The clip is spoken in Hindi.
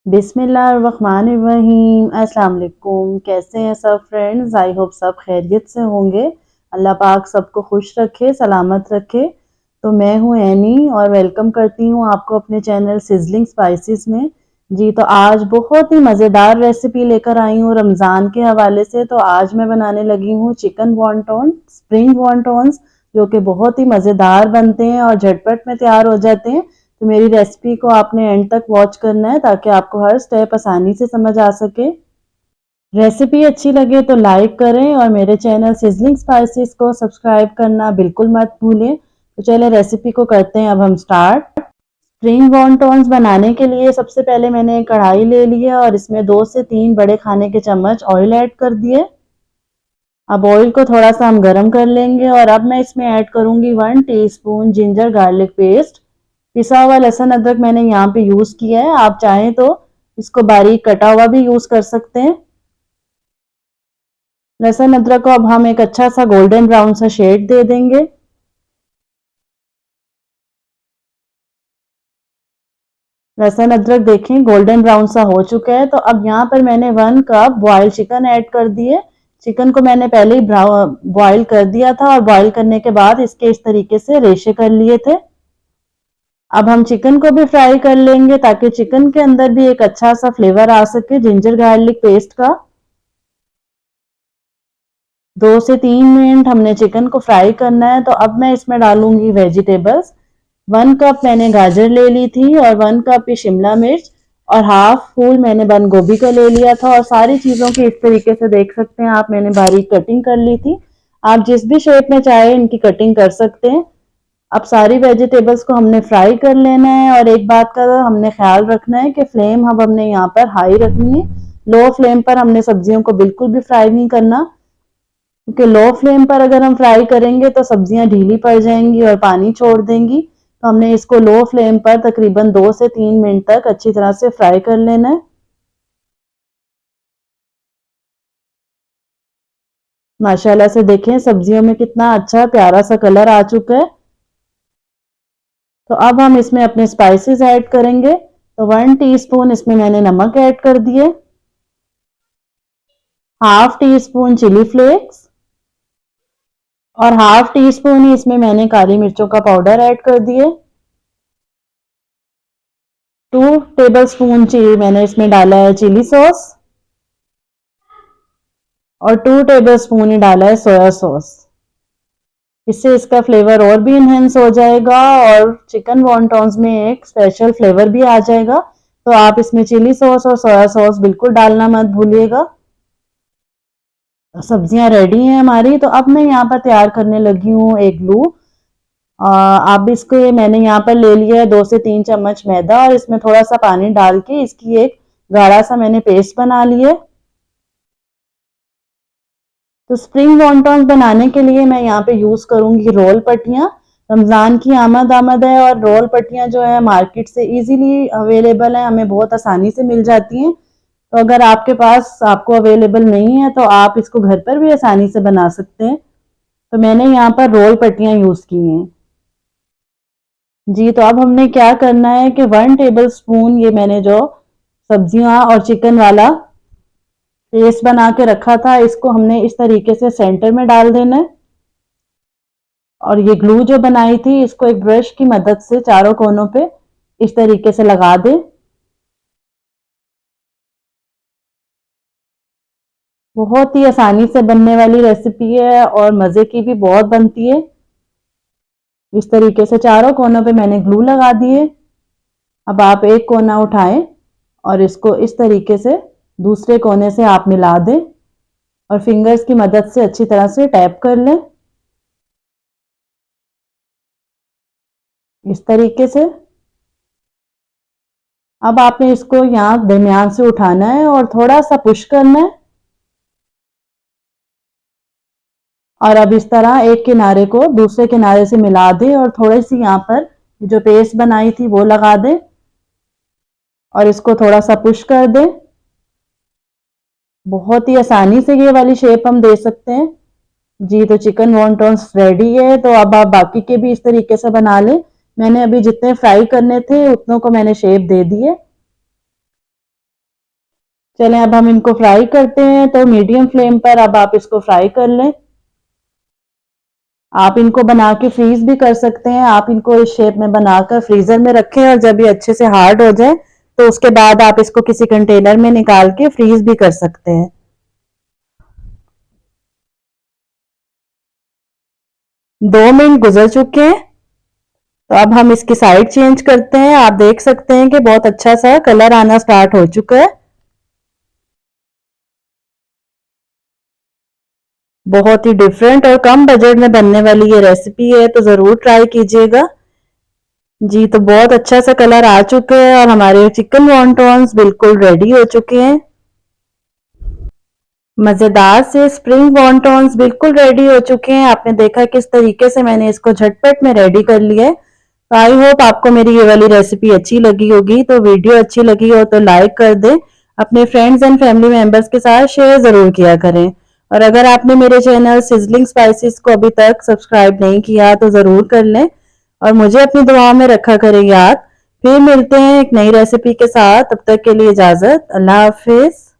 बिस्मिल्लाहिर्रहमानिर्रहीम। अस्सलाम वालेकुम। कैसे हैं सब फ्रेंड्स? आई होप सब खैरियत से होंगे। अल्लाह पाक सबको खुश रखे, सलामत रखे। तो मैं हूँ एनी और वेलकम करती हूँ आपको अपने चैनल सिजलिंग स्पाइसेस में। जी तो आज बहुत ही मज़ेदार रेसिपी लेकर आई हूँ रमज़ान के हवाले से। तो आज मैं बनाने लगी हूँ चिकन वॉन्टॉन, स्प्रिंग वॉन्टॉन्स, जो कि बहुत ही मज़ेदार बनते हैं और झटपट में तैयार हो जाते हैं। तो मेरी रेसिपी को आपने एंड तक वॉच करना है ताकि आपको हर स्टेप आसानी से समझ आ सके। रेसिपी अच्छी लगे तो लाइक करें और मेरे चैनल सिजलिंग स्पाइसेस को सब्सक्राइब करना बिल्कुल मत भूलें। तो चले रेसिपी को करते हैं अब हम स्टार्ट। स्प्रिंग वॉन्टॉन्स बनाने के लिए सबसे पहले मैंने एक कढ़ाई ले ली है और इसमें 2 से 3 बड़े खाने के चम्मच ऑयल ऐड कर दिए। अब ऑयल को थोड़ा सा हम गरम कर लेंगे और अब मैं इसमें ऐड करूंगी 1 टीस्पून जिंजर गार्लिक पेस्ट। पिसा हुआ लहसुन अदरक मैंने यहाँ पे यूज किया है, आप चाहें तो इसको बारीक कटा हुआ भी यूज कर सकते हैं। लहसुन अदरक को अब हम एक अच्छा सा गोल्डन ब्राउन सा शेड दे देंगे। लहसुन अदरक देखें गोल्डन ब्राउन सा हो चुका है। तो अब यहाँ पर मैंने 1 कप बॉयल चिकन ऐड कर दिए। चिकन को मैंने पहले ही बॉयल कर दिया था और बॉयल करने के बाद इसके इस तरीके से रेशे कर लिए थे। अब हम चिकन को भी फ्राई कर लेंगे ताकि चिकन के अंदर भी एक अच्छा सा फ्लेवर आ सके जिंजर गार्लिक पेस्ट का। 2 से 3 मिनट हमने चिकन को फ्राई करना है। तो अब मैं इसमें डालूंगी वेजिटेबल्स। 1 कप मैंने गाजर ले ली थी और 1 कप ही शिमला मिर्च और हाफ फूल मैंने बंद गोभी का ले लिया था। और सारी चीज़ों की इस तरीके से देख सकते हैं आप, मैंने बारीक कटिंग कर ली थी। आप जिस भी शेप में चाहे इनकी कटिंग कर सकते हैं। अब सारी वेजिटेबल्स को हमने फ्राई कर लेना है और एक बात का हमने ख्याल रखना है कि फ्लेम अब हमने यहाँ पर हाई रखनी है। लो फ्लेम पर हमने सब्जियों को बिल्कुल भी फ्राई नहीं करना, क्योंकि लो फ्लेम पर अगर हम फ्राई करेंगे तो सब्जियां ढीली पड़ जाएंगी और पानी छोड़ देंगी। तो हमने इसको लो फ्लेम पर तकरीबन 2 से 3 मिनट तक अच्छी तरह से फ्राई कर लेना है। माशाल्लाह से देखें सब्जियों में कितना अच्छा प्यारा सा कलर आ चुका है। तो अब हम इसमें अपने स्पाइसेस ऐड करेंगे। तो 1 टीस्पून इसमें मैंने नमक ऐड कर दिए, half teaspoon chilli flakes और हाफ टी स्पून ही इसमें मैंने काली मिर्चों का पाउडर ऐड कर दिए। 2 टेबल स्पून मैंने इसमें डाला है चिली सॉस और 2 टेबल स्पून ही डाला है सोया सॉस। इससे इसका फ्लेवर और भी इन्हेंस हो जाएगा और चिकन वॉन्टॉन्स में एक स्पेशल फ्लेवर भी आ जाएगा। तो आप इसमें चिली सॉस और सोया सॉस बिल्कुल डालना मत भूलिएगा। सब्जियां रेडी हैं हमारी। तो अब मैं यहाँ पर तैयार करने लगी हूँ एक ग्लू। आप इसको मैंने यहाँ पर ले लिया है 2 से 3 चम्मच मैदा और इसमें थोड़ा सा पानी डाल के इसकी एक गाढ़ा सा मैंने पेस्ट बना लिया। तो स्प्रिंग वॉन्टॉन्स बनाने के लिए मैं यहाँ पे यूज करूंगी रोल पट्टियाँ। रमजान की आमद है और रोल पट्टियाँ जो है मार्केट से इजीली अवेलेबल है, हमें बहुत आसानी से मिल जाती हैं। तो अगर आपके पास आपको अवेलेबल नहीं है तो आप इसको घर पर भी आसानी से बना सकते हैं। तो मैंने यहाँ पर रोल पट्टियाँ यूज की हैं। जी तो अब हमने क्या करना है कि 1 टेबल स्पून ये मैंने जो सब्जियां और चिकन वाला पेस्ट बना के रखा था इसको हमने इस तरीके से सेंटर में डाल देना है। और ये ग्लू जो बनाई थी इसको एक ब्रश की मदद से चारों कोनों पे इस तरीके से लगा दे। बहुत ही आसानी से बनने वाली रेसिपी है और मज़े की भी बहुत बनती है। इस तरीके से चारों कोनों पे मैंने ग्लू लगा दिए। अब आप एक कोना उठाएं और इसको इस तरीके से दूसरे कोने से आप मिला दें और फिंगर्स की मदद से अच्छी तरह से टैप कर लें इस तरीके से। अब आपने इसको यहाँ दरमियान से उठाना है और थोड़ा सा पुश करना है और अब इस तरह एक किनारे को दूसरे किनारे से मिला दें और थोड़ी सी यहाँ पर जो पेस्ट बनाई थी वो लगा दें और इसको थोड़ा सा पुश कर दें। बहुत ही आसानी से ये वाली शेप हम दे सकते हैं। जी तो चिकन वॉन्टॉन्स रेडी है। तो अब आप बाकी के भी इस तरीके से बना लें। मैंने अभी जितने फ्राई करने थे उतनों को मैंने शेप दे दी है। चलें अब हम इनको फ्राई करते हैं। तो मीडियम फ्लेम पर अब आप इसको फ्राई कर लें। आप इनको बना के फ्रीज भी कर सकते हैं। आप इनको इस शेप में बनाकर फ्रीजर में रखें और जब ये अच्छे से हार्ड हो जाए तो उसके बाद आप इसको किसी कंटेनर में निकाल के फ्रीज भी कर सकते हैं। 2 मिनट गुजर चुके हैं। तो अब हम इसकी साइड चेंज करते हैं। आप देख सकते हैं कि बहुत अच्छा सा कलर आना स्टार्ट हो चुका है। बहुत ही डिफरेंट और कम बजट में बनने वाली ये रेसिपी है, तो ज़रूर ट्राई कीजिएगा। जी, तो बहुत अच्छा सा कलर आ चुके हैं और हमारे चिकन वॉन्टॉन्स बिल्कुल रेडी हो चुके हैं। मज़ेदार से स्प्रिंग वॉन्टॉन्स बिल्कुल रेडी हो चुके हैं। आपने देखा किस तरीके से मैंने इसको झटपट में रेडी कर लिया है। तो आई होप आपको मेरी ये वाली रेसिपी अच्छी लगी होगी। तो वीडियो अच्छी लगी हो तो लाइक कर दें। अपने फ्रेंड्स एंड फैमिली मेंबर्स के साथ शेयर ज़रूर किया करें। और अगर आपने मेरे चैनल सिजलिंग स्पाइसेस को अभी तक सब्सक्राइब नहीं किया तो ज़रूर कर लें और मुझे अपनी दुआओं में रखा करें याद। फिर मिलते हैं एक नई रेसिपी के साथ। तब तक के लिए इजाज़त। अल्लाह हाफिज़।